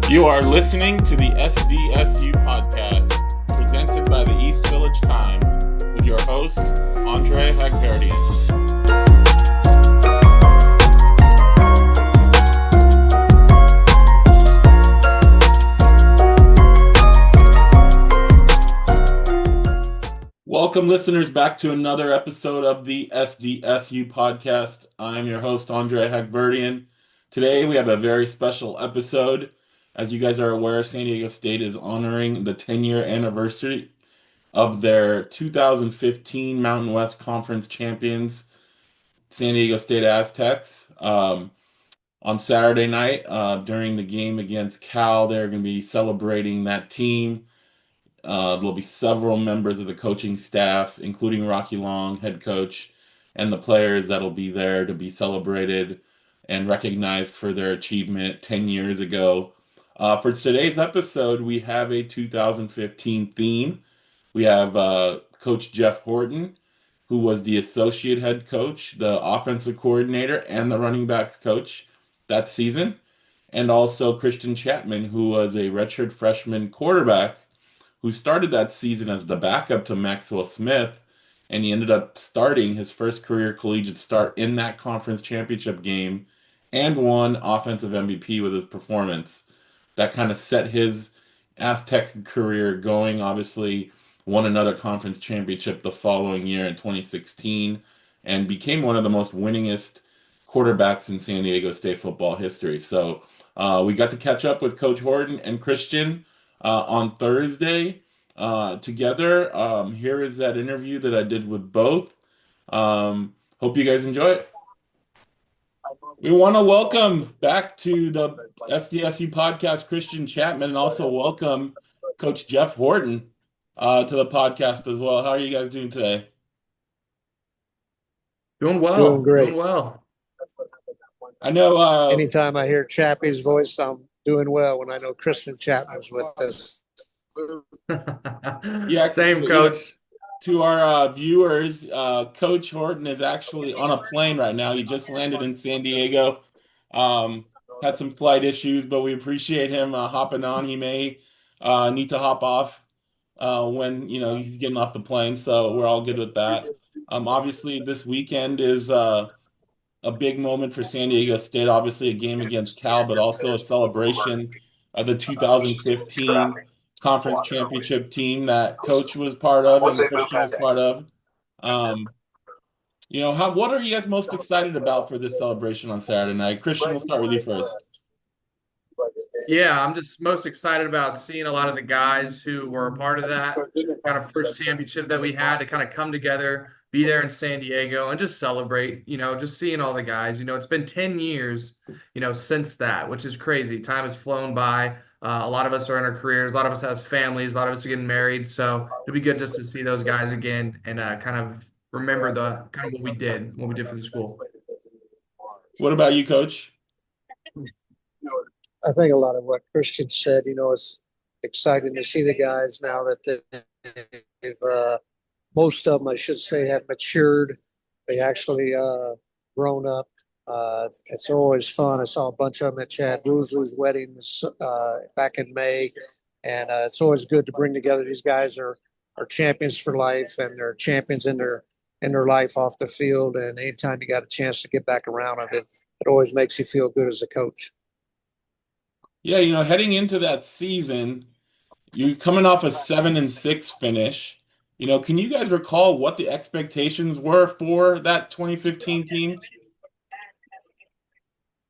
You are listening to the SDSU podcast, presented by the East Village Times, with your host, Andre Hagverdian. Welcome, listeners, back to another episode of the SDSU podcast. I'm your host, Andre Hagverdian. Today, we have a very special episode. As you guys are aware, San Diego State is honoring the 10-year anniversary of their 2015 Mountain West Conference champions, San Diego State Aztecs. On Saturday night, during the game against Cal, they're going to be celebrating that team. There'll be several members of the coaching staff, including Rocky Long, head coach, and the players that'll be there to be celebrated and recognized for their achievement 10 years ago. For today's episode, we have a 2015 theme. We have Coach Jeff Horton, who was the associate head coach, the offensive coordinator, and the running backs coach that season, and also Christian Chapman, who was a redshirt freshman quarterback who started that season as the backup to Maxwell Smith, and he ended up starting his first career collegiate start in that conference championship game and won offensive MVP with his performance. That kind of set his Aztec career going. Obviously, won another conference championship the following year in 2016 and became one of the most winningest quarterbacks in San Diego State football history. So we got to catch up with Coach Horton and Christian on Thursday together. Here is that interview that I did with both. Hope you guys enjoy it. We want to welcome back to the SDSU podcast Christian Chapman, and also welcome Coach Jeff Horton to the podcast as well. How are you guys doing today? Doing well. Doing great. Doing well. I know. Anytime I hear Chappie's voice, I'm doing well. When I know Christian Chapman's with us. Yeah, Same, Coach. To our viewers, Coach Horton is actually on a plane right now. He just landed in San Diego. Had some flight issues, but we appreciate him hopping on. He may need to hop off when he's getting off the plane, so we're all good with that. Obviously, this weekend is a big moment for San Diego State. Obviously, a game against Cal, but also a celebration of the 2015 conference championship team that Coach was part of and Christian was part of. What are you guys most excited about for this celebration on Saturday night? Christian, we'll start with you first. Yeah, I'm just most excited about seeing a lot of the guys who were a part of that kind of first championship that we had to kind of come together, be there in San Diego and just celebrate, just seeing all the guys. It's been 10 years, since that, which is crazy. Time has flown by. A lot of us are in our careers. A lot of us have families. A lot of us are getting married. So it'd be good just to see those guys again and kind of remember the kind of what we did for the school. What about you, Coach? I think a lot of what Christian said, it's exciting to see the guys now that they've most of them, I should say, have matured. They actually grown up. It's always fun. I saw a bunch of them at Chad Woosley's wedding back in May, and it's always good to bring together. These guys are champions for life, and they're champions in their life off the field. And anytime you got a chance to get back around them, it always makes you feel good as a coach. Yeah, heading into that season, you're coming off a 7-6 finish. Can you guys recall what the expectations were for that 2015 team?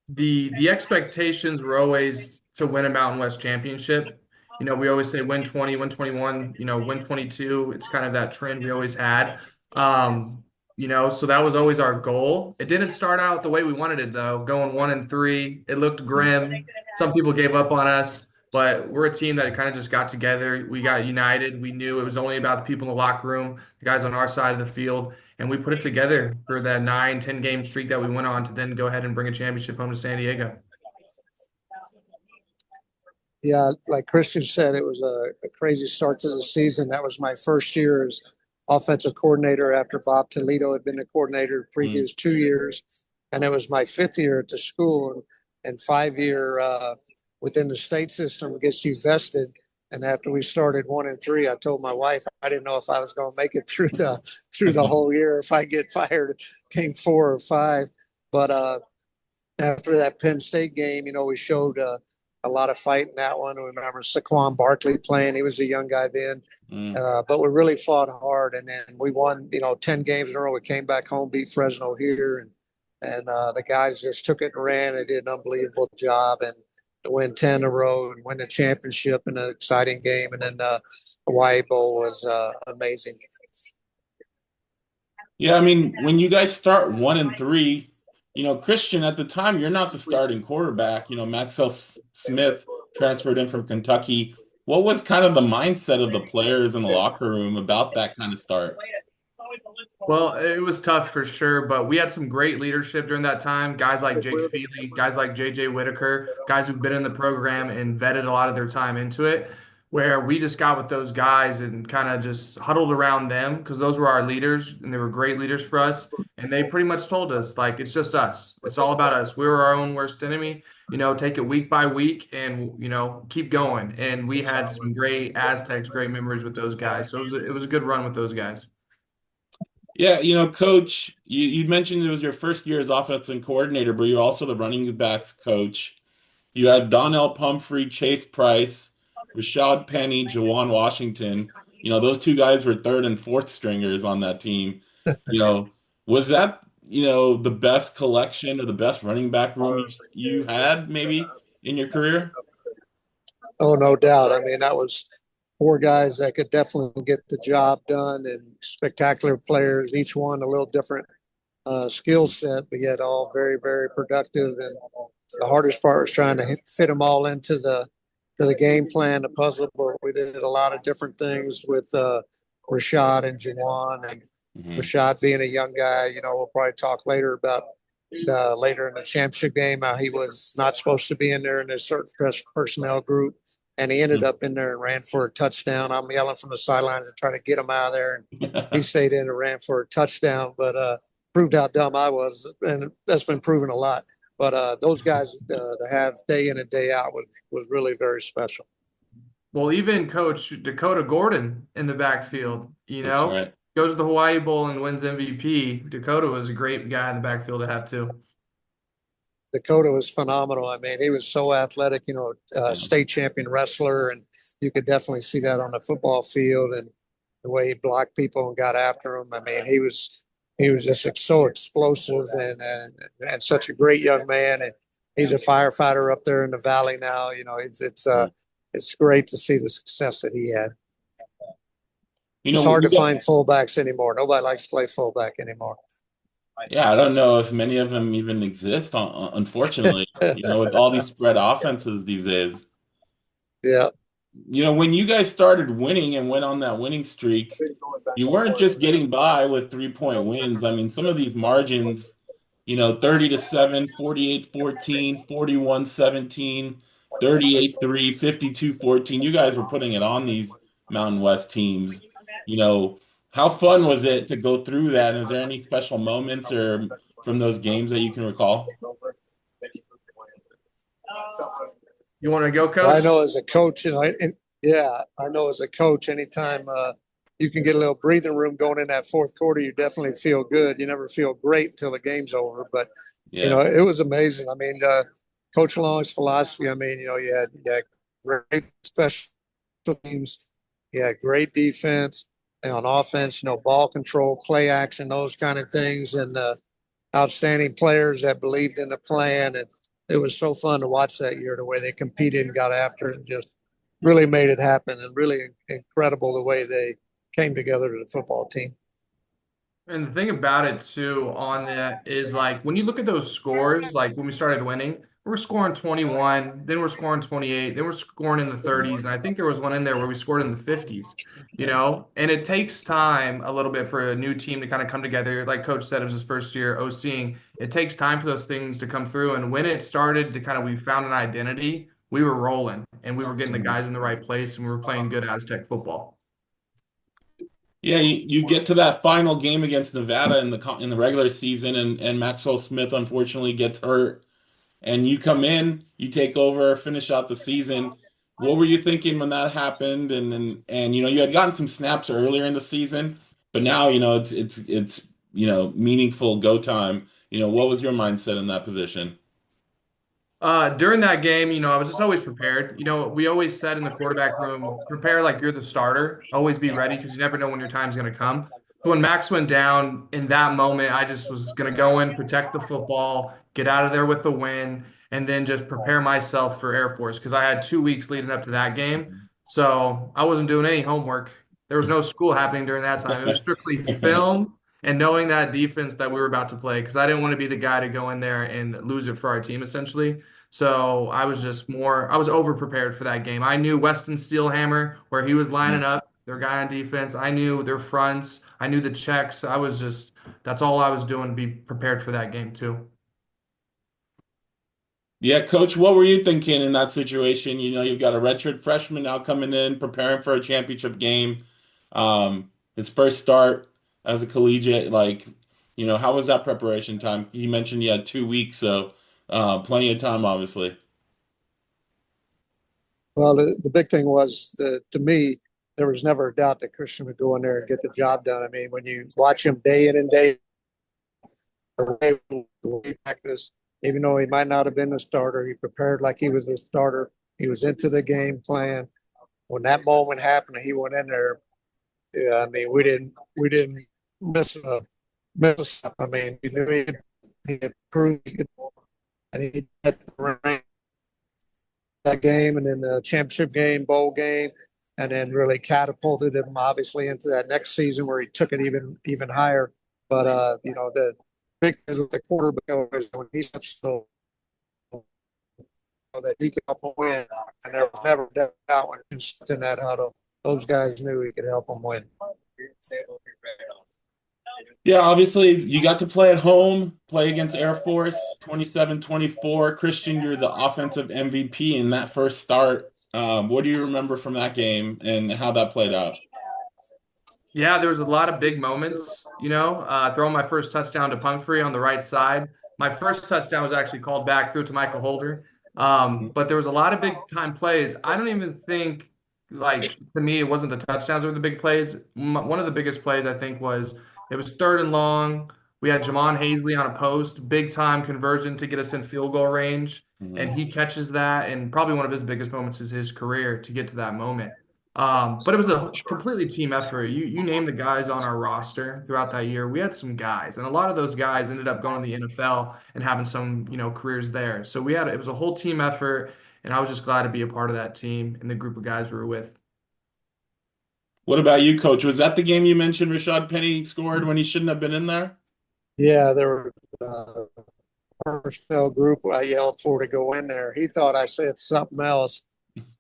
The expectations were always to win a Mountain West championship. We always say win 20, win 21, win 22. It's kind of that trend we always had. So that was always our goal. It didn't start out the way we wanted it, though, going 1-3. It looked grim. Some people gave up on us, but we're a team that kind of just got together. We got united. We knew it was only about the people in the locker room, the guys on our side of the field, and we put it together for that 9-10 game streak that we went on to then go ahead and bring a championship home to San Diego. Yeah, like Christian said, it was a crazy start to the season. That was my first year as offensive coordinator after Bob Toledo had been the coordinator the previous 2 years. And it was my fifth year at the school and 5-year within the state system gets you vested. And after we started 1-3, I told my wife I didn't know if I was going to make it through the whole year if I get fired game 4 or 5. But after that Penn State game, we showed a lot of fight in that one. We remember Saquon Barkley playing; he was a young guy then. Mm. But we really fought hard, and then we won, 10 games in a row. We came back home, beat Fresno here, and the guys just took it and ran. They did an unbelievable job, and to win 10 in a row and win the championship in an exciting game. And then the Hawaii Bowl was amazing. Yeah, I mean, when you guys start 1-3, Christian, at the time, you're not the starting quarterback. Maxwell Smith transferred in from Kentucky. What was kind of the mindset of the players in the locker room about that kind of start? Well, it was tough for sure, but we had some great leadership during that time. Guys like Jake Feely, guys like JJ Whitaker, guys who've been in the program and vetted a lot of their time into it, where we just got with those guys and kind of just huddled around them because those were our leaders and they were great leaders for us. And they pretty much told us, like, it's just us. It's all about us. We were our own worst enemy. Take it week by week and, keep going. And we had some great Aztecs, great memories with those guys. So it was a good run with those guys. Yeah, Coach, you mentioned it was your first year as offensive coordinator, but you're also the running backs coach. You had Donnell Pumphrey, Chase Price, Rashad Penny, Jawan Washington. Those two guys were third and fourth stringers on that team. You know, was that, the best collection or the best running back room you had maybe in your career? Oh, no doubt. I mean, that was four guys that could definitely get the job done, and spectacular players, each one a little different skill set, but yet all very, very productive. And the hardest part was trying to fit them all into the game plan, the puzzle. But we did a lot of different things with Rashad and Jawan, and Rashad being a young guy. We'll probably talk later about later in the championship game how he was not supposed to be in there in a certain personnel group. And he ended up in there and ran for a touchdown. I'm yelling from the sidelines and trying to get him out of there. And he stayed in and ran for a touchdown, but proved how dumb I was. And that's been proven a lot. But those guys to have day in and day out was really very special. Well, even Coach Dakota Gordon in the backfield, That's right. goes to the Hawaii Bowl and wins MVP. Dakota was a great guy in the backfield to have too. Dakota was phenomenal. I mean, he was so athletic, state champion wrestler, and you could definitely see that on the football field and the way he blocked people and got after them. I mean, he was just so explosive and such a great young man. And he's a firefighter up there in the valley now. It's great to see the success that he had. It's hard to find fullbacks anymore. Nobody likes to play fullback anymore. Yeah, I don't know if many of them even exist, unfortunately, with all these spread offenses these days. Yeah. When you guys started winning and went on that winning streak, you weren't just getting by with 3-point wins. I mean, some of these margins, 30-7, 48-14, 41-17, 38-3, 52-14. You guys were putting it on these Mountain West teams. How fun was it to go through that? And is there any special moments or from those games that you can recall? You want to go, Coach? Well, I know as a coach, I know as a coach, anytime you can get a little breathing room going in that fourth quarter, you definitely feel good. You never feel great until the game's over, but it was amazing. I mean, Coach Long's philosophy. I mean, you had great special teams, you had great defense. And on offense, ball control, play action, those kind of things, and outstanding players that believed in the plan. And it was so fun to watch that year, the way they competed and got after it and just really made it happen, and really incredible the way they came together to the football team. And the thing about it too on that is like when you look at those scores, like when we started winning, we're scoring 21, then we're scoring 28, then we're scoring in the 30s. And I think there was one in there where we scored in the 50s, and it takes time a little bit for a new team to kind of come together. Like Coach said, it was his first year OCing. It takes time for those things to come through. And when it started to we found an identity, we were rolling and we were getting the guys in the right place and we were playing good Aztec football. Yeah, you get to that final game against Nevada in the regular season, and Maxwell Smith unfortunately gets hurt. and you come in, you take over, finish out the season. What were you thinking when that happened? And you had gotten some snaps earlier in the season, but now it's meaningful go time. What was your mindset in that position? During that game, I was just always prepared. We always said in the quarterback room, prepare like you're the starter. Always be ready because you never know when your time's going to come. So when Max went down in that moment, I just was going to go in, protect the football, get out of there with the win, and then just prepare myself for Air Force because I had 2 weeks leading up to that game. So I wasn't doing any homework. There was no school happening during that time. It was strictly film and knowing that defense that we were about to play because I didn't want to be the guy to go in there and lose it for our team essentially. So I was over prepared for that game. I knew Weston Steelhammer, where he was lining up, their guy on defense. I knew their fronts. I knew the checks. That's all I was doing to be prepared for that game too. Yeah, Coach, what were you thinking in that situation? You've got a redshirt freshman now coming in, preparing for a championship game. His first start as a collegiate, how was that preparation time? You mentioned you had 2 weeks, so plenty of time, obviously. Well, the big thing was that to me, there was never a doubt that Christian would go in there and get the job done. I mean, when you watch him day in and day away practice, even though he might not have been the starter, he prepared like he was the starter. He was into the game plan. When that moment happened, he went in there. Yeah, I mean, we didn't miss a step. I mean, he knew he had proved he could, and he had the rank that game, and then the championship game, bowl game, and then really catapulted him obviously into that next season where he took it even higher. But the big thing with the quarterback is when he steps so that he could help him win, and there was never a doubt when he stepped in that huddle. Those guys knew he could help them win. Yeah, obviously you got to play at home, play against Air Force, 27-24. Christian, you're the offensive MVP in that first start. What do you remember from that game and how that played out? Yeah, there was a lot of big moments, throwing my first touchdown to Pumphrey on the right side. My first touchdown was actually called back through to Michael Holder. But there was a lot of big time plays. I don't even think, like, to me, it wasn't the touchdowns that were the big plays. One of the biggest plays, I think, was it was third and long. We had Jamon Hazley on a post, big time conversion to get us in field goal range. And Mhm. he catches that. And probably one of his biggest moments is his career to get to that moment. But it was a completely team effort. You name the guys on our roster throughout that year. We had some guys, and a lot of those guys ended up going to the NFL and having some, careers there. So it was a whole team effort, and I was just glad to be a part of that team and the group of guys we were with. What about you, Coach? Was that the game you mentioned Rashad Penny scored when he shouldn't have been in there? Yeah, there were personnel group I yelled for to go in there. He thought I said something else.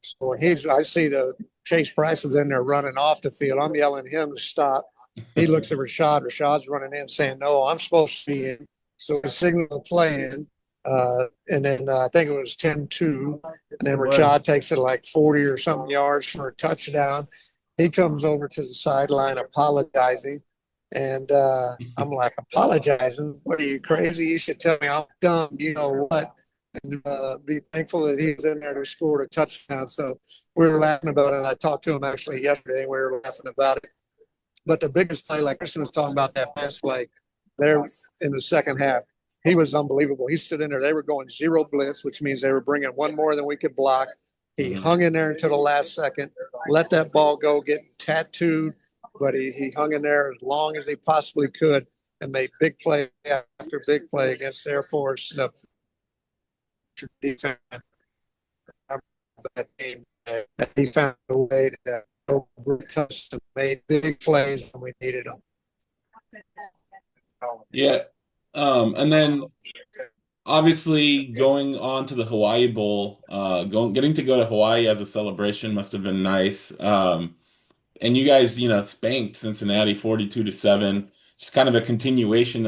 So when I see the Chase Price was in there running off the field. I'm yelling at him to stop. He looks at Rashad. Rashad's running in saying, "No, I'm supposed to be in." So we signal the play in. And then I think it was 10-2. And then It was. Rashad takes it like 40 or something yards for a touchdown. He comes over to the sideline apologizing. And I'm like, apologizing? What are you crazy? You should tell me I'm dumb. You know what? And be thankful that he was in there to score a touchdown. So we were laughing about it. I talked to him actually yesterday, and we were laughing about it. But the biggest play, like Christian was talking about, that pass play there in the second half, he was unbelievable. He stood in there. They were going zero blitz, which means they were bringing one more than we could block. He hung in there until the last second, let that ball go, get tattooed, but he hung in there as long as he possibly could and made big play after big play against Air Force. The defense that game, that he found a way to touch and made big plays when we needed them. Yeah. And then obviously going on to the Hawaii Bowl, getting to go to Hawaii as a celebration must have been nice. And you guys, spanked Cincinnati 42-7. Just kind of a continuation,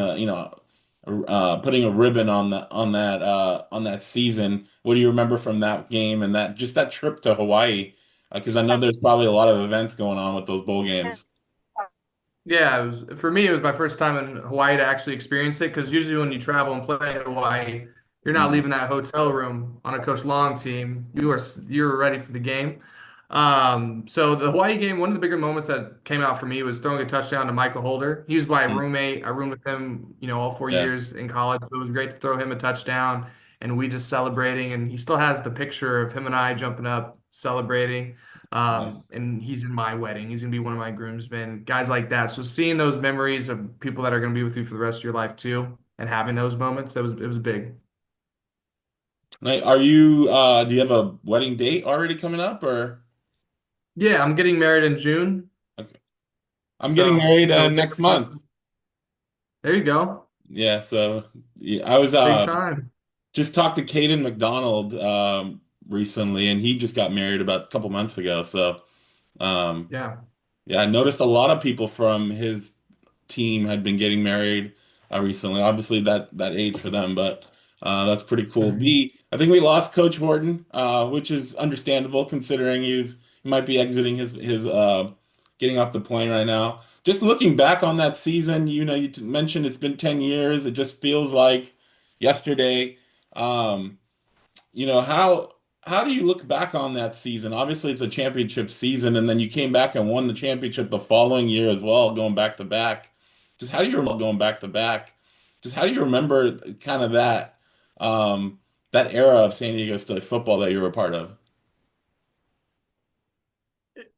putting a ribbon on that season. What do you remember from that game and that trip to Hawaii? Because I know there's probably a lot of events going on with those bowl games. Yeah, for me, it was my first time in Hawaii to actually experience it because usually when you travel and play in Hawaii, You're not Mhm. leaving that hotel room on a Coach Long team. You're ready for the game. So the Hawaii game, one of the bigger moments that came out for me was throwing a touchdown to Michael Holder. He was my Mhm. roommate. I roomed with him, all four Yeah, years in college. It was great to throw him a touchdown and we just celebrating. And he still has the picture of him and I jumping up celebrating. nice. And he's in my wedding. He's gonna be one of my groomsmen, guys like that. So seeing those memories of people that are gonna be with you for the rest of your life too, and having those moments, it was big. Are you do you have a wedding date already coming up or Yeah, I'm getting married in June. okay. I'm getting So married fingers next month. crossed. There you go. Yeah, so yeah, I was Big time. just talked to Caden McDonald recently and he just got married about a couple months ago. So um Yeah. yeah, I noticed a lot of people from his team had been getting married recently. Obviously, that age for them, but that's pretty cool. Mhm. I think we lost Coach Horton, which is understandable considering he might be exiting his getting off the plane right now. Just looking back on that season, mentioned it's been 10 years. It just feels like yesterday. Um, how do you look back on that season? Obviously, it's a championship season, and then you came back and won the championship the following year as well, going back to back. Just how do you remember going back to back? Just how do you remember kind of that era of San Diego State football that you were a part of?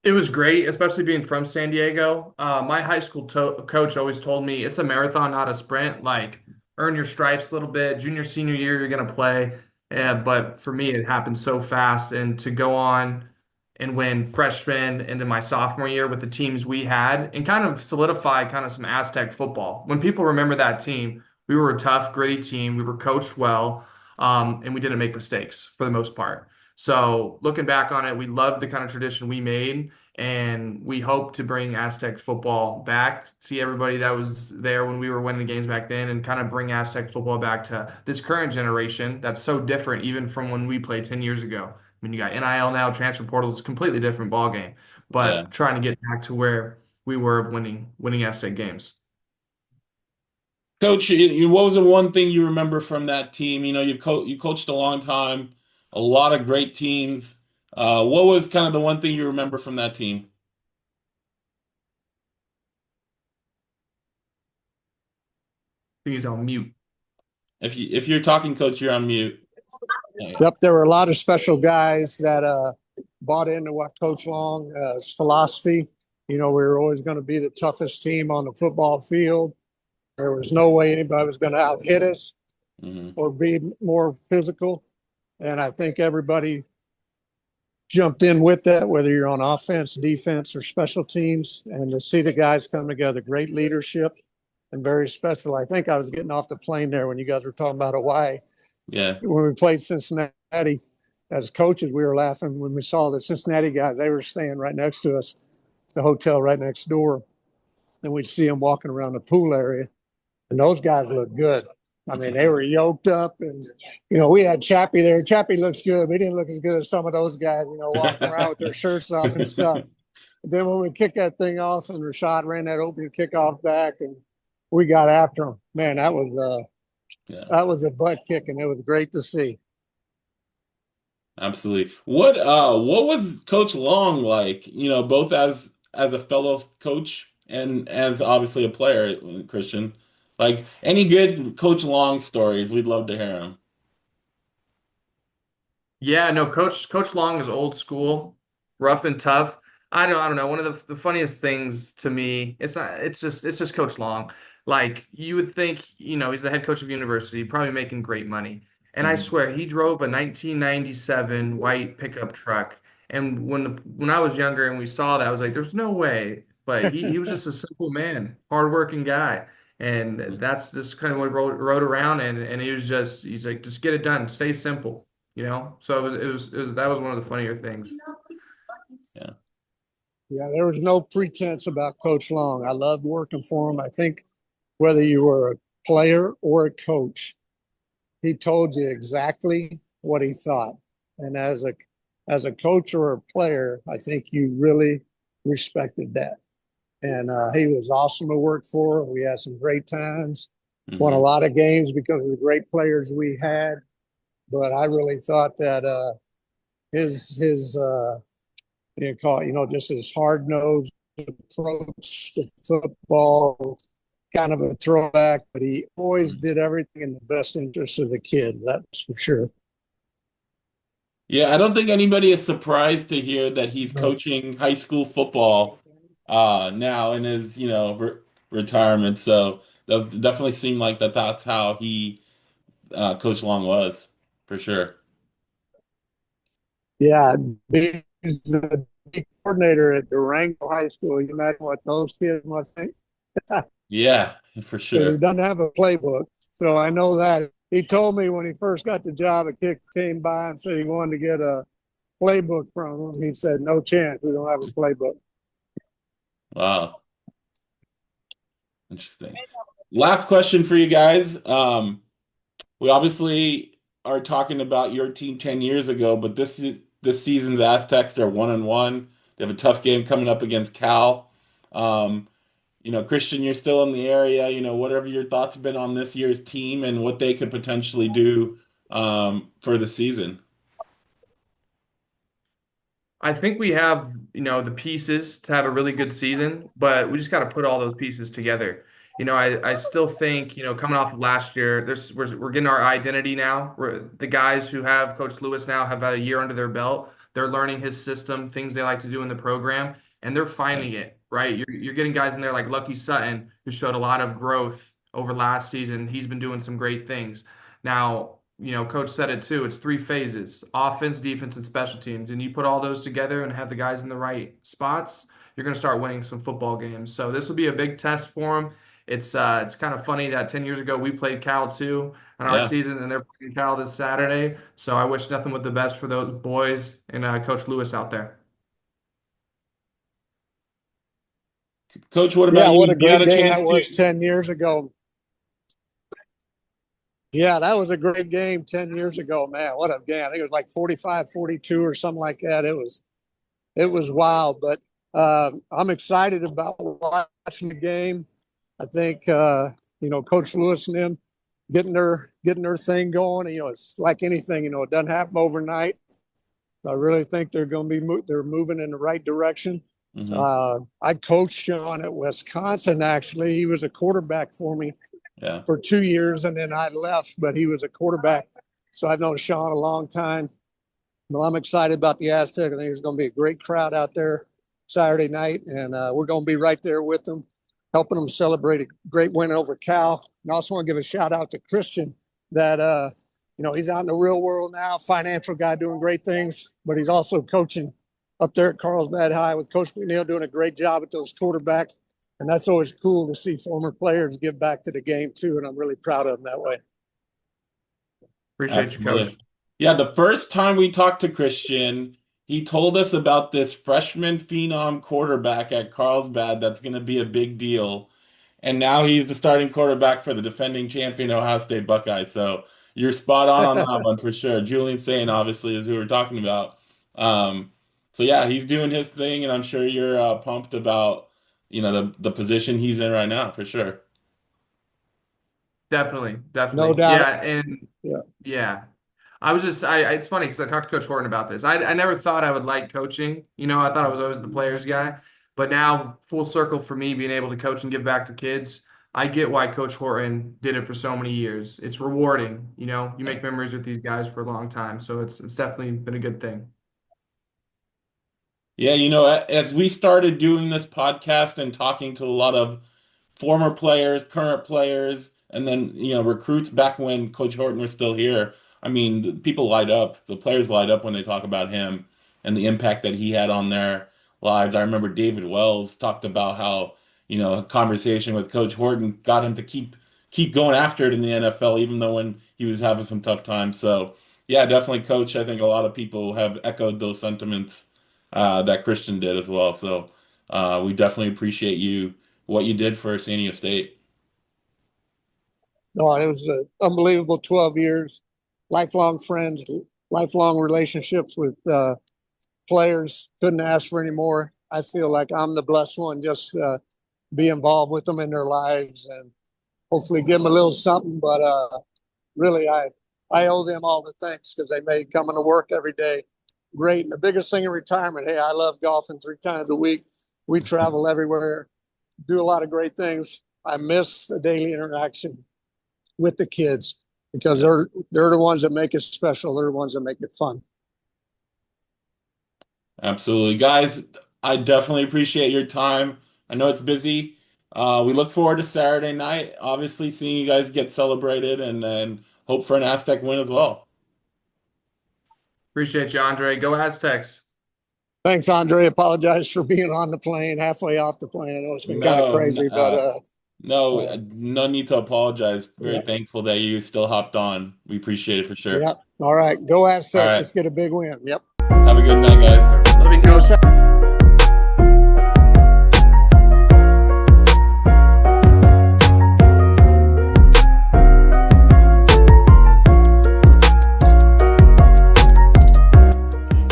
It was great, especially being from San Diego. My high school coach always told me it's a marathon, not a sprint. Like, earn your stripes a little bit. Junior, senior year, you're going to play. But for me, it happened so fast. And to go on and win freshman and then my sophomore year with the teams we had and kind of solidify kind of some Aztec football. When people remember that team, we were a tough, gritty team. We were coached well, and we didn't make mistakes for the most part. So looking back on it, we loved the kind of tradition we made, and we hope to bring Aztec football back. See everybody that was there when we were winning the games back then, and kind of bring Aztec football back to this current generation that's so different, even from when we played 10 years ago. I mean, you got NIL now, transfer portal is a completely different ball game, Yeah. but trying to get back to where we were of winning Aztec games. Coach, what was the one thing you remember from that team? You coached a long time, a lot of great teams. What was kind of the one thing you remember from that team? I think he's on mute. If you're talking, Coach, you're on mute. Oh, yeah. Yep, there were a lot of special guys that bought into what Coach Long's philosophy. We were always going to be the toughest team on the football field. There was no way anybody was going to out hit us Hmm. or be more physical. And I think everybody jumped in with that, whether you're on offense, defense, or special teams. And to see the guys come together, great leadership and very special. I think I was getting off the plane there when you guys were talking about Hawaii. Yeah. When we played Cincinnati, as coaches, we were laughing when we saw the Cincinnati guys. They were staying right next to us, the hotel right next door. And we'd see them walking around the pool area. And those guys looked good. I mean, they were yoked up, and we had Chappie there. Chappie looks good. We didn't look as good as some of those guys, walking around with their shirts off and stuff. But then when we kicked that thing off, and Rashad ran that opening kickoff back, and we got after him, man, Yeah, that was a butt kick, and it was great to see. absolutely. What was Coach Long like, both as a fellow coach and as obviously a player, Christian? Like any good Coach Long stories, we'd love to hear them. Yeah, no, Coach Long is old school, rough and tough. I don't know. One of the funniest things to me, it's just Coach Long. Like you would think, he's the head coach of university, probably making great money. And I Hmm. swear he drove a 1997 white pickup truck. And when I was younger and we saw that, I was like, there's no way. But he was just a simple man, hardworking guy. And that's just kind of what he rode around and he's like, just get it done, stay simple. So it was that was one of the funnier things. Yeah. Yeah, there was no pretense about Coach Long. I loved working for him. I think whether you were a player or a coach, he told you exactly what he thought. And as a coach or a player, I think you really respected that. And he was awesome to work for. We had some great times, won a Hmm. lot of games because of the great players we had. but I really thought that his you call it, just his hard nosed approach to football, kind of a throwback, but he always did everything in the best interest of the kid. That's for sure. Yeah, I don't think anybody is surprised to hear that he's No. coaching high school football now in his, retirement. So does definitely seem like that's how he Coach Long was, for sure. Yeah, he's the big coordinator at Durango High School. You imagine what those kids must think. Yeah, for Because he sure. doesn't have a playbook. So I know that. He told me when he first got the job, a kid came by and said he wanted to get a playbook from him. He said, no chance. We don't have a playbook. Wow, interesting. Last question for you guys. We obviously are talking about your team 10 years ago, but this season's Aztecs, they're 1-1. They have a tough game coming up against Cal. Um, Christian, you're still in the area. Whatever your thoughts have been on this year's team and what they could potentially do for the season. I think we have, the pieces to have a really good season, but we just got to put all those pieces together. I still think, coming off of last year, we're getting our identity now. The guys who have Coach Lewis now have had a year under their belt. They're learning his system, things they like to do in the program, and they're Yeah. finding it, right? You're getting guys in there like Lucky Sutton, who showed a lot of growth over last season. He's been doing some great things. Now, Coach said it too. It's three phases: offense, defense, and special teams. And you put all those together and have the guys in the right spots, you're going to start winning some football games. So this will be a big test for them. It's kind of funny that 10 years ago we played Cal too in our Yeah. season, and they're playing Cal this Saturday. So I wish nothing but the best for those boys and Coach Lewis out there. Coach, what Yeah, about what you? a You had great a game chance that to. was 10 years ago. Yeah, that was a great game 10 years ago, man. What a game. I think it was like 45-42 or something like that. It was wild, but I'm excited about watching the game. I think Coach Lewis and them getting their thing going. It's like anything. It doesn't happen overnight. I really think they're going to they're moving in the right direction. Mhm. I coached Sean at Wisconsin. Actually, he was a quarterback for me Yeah. for 2 years, and then I left. But he was a quarterback, so I've known Sean a long time. Well, I'm excited about the Aztec. I think there's going to be a great crowd out there Saturday night, and we're going to be right there with them, helping them celebrate a great win over Cal. And I also want to give a shout out to Christian that he's out in the real world now, financial guy doing great things, but he's also coaching up there at Carlsbad High with Coach McNeil doing a great job at those quarterbacks. And that's always cool to see former players give back to the game too, and I'm really proud of them that way. Appreciate you, Absolutely. Coach. Yeah, the first time we talked to Christian, he told us about this freshman phenom quarterback at Carlsbad that's going to be a big deal. And now he's the starting quarterback for the defending champion Ohio State Buckeyes. So you're spot on that one for sure. Julian Sain, obviously, is who we're talking about. Um, so yeah, he's doing his thing, and I'm sure you're pumped about, the position he's in right now for sure. Definitely, No definitely. doubt. Yeah, and Yeah. yeah. It's funny because I talked to Coach Horton about this. I never thought I would like coaching. I thought I was always the players guy. But now, full circle for me, being able to coach and give back to kids, I get why Coach Horton did it for so many years. It's rewarding. You make memories with these guys for a long time. So it's definitely been a good thing. Yeah, as we started doing this podcast and talking to a lot of former players, current players, and then, recruits back when Coach Horton was still here. I mean, people light up, the players light up when they talk about him and the impact that he had on their lives. I remember David Wells talked about how, a conversation with Coach Horton got him to keep going after it in the NFL, even though when he was having some tough times. So, yeah, definitely, Coach. I think a lot of people have echoed those sentiments that Christian did as well. So, we definitely appreciate what you did for San Diego State. No, it was an unbelievable 12 years, lifelong friends, lifelong relationships with players. Couldn't ask for any more. I feel like I'm the blessed one, just be involved with them in their lives and hopefully give them a little something. But really, I I owe them all the thanks because they made coming to work every day great. And the biggest thing in retirement, hey, I love golfing 3 times a week. We travel everywhere, do a lot of great things. I miss the daily interaction with the kids because they're the ones that make it special. They're the ones that make it fun. Absolutely. Guys, I definitely appreciate your time. I know it's busy. We look forward to Saturday night, obviously seeing you guys get celebrated and then hope for an Aztec win as well. Appreciate you, Andre. Go Aztecs. Thanks, Andre. Apologize for being on the plane, halfway off the plane. I know it's been kind of No, crazy, but no need to apologize. Very yeah. thankful that you still hopped on. We appreciate it for sure. Yep. All right. Go Aztec. All right. Let's get a big win. Yep. Have a good night, guys. Love you, Coach.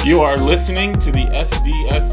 You are listening to the SDS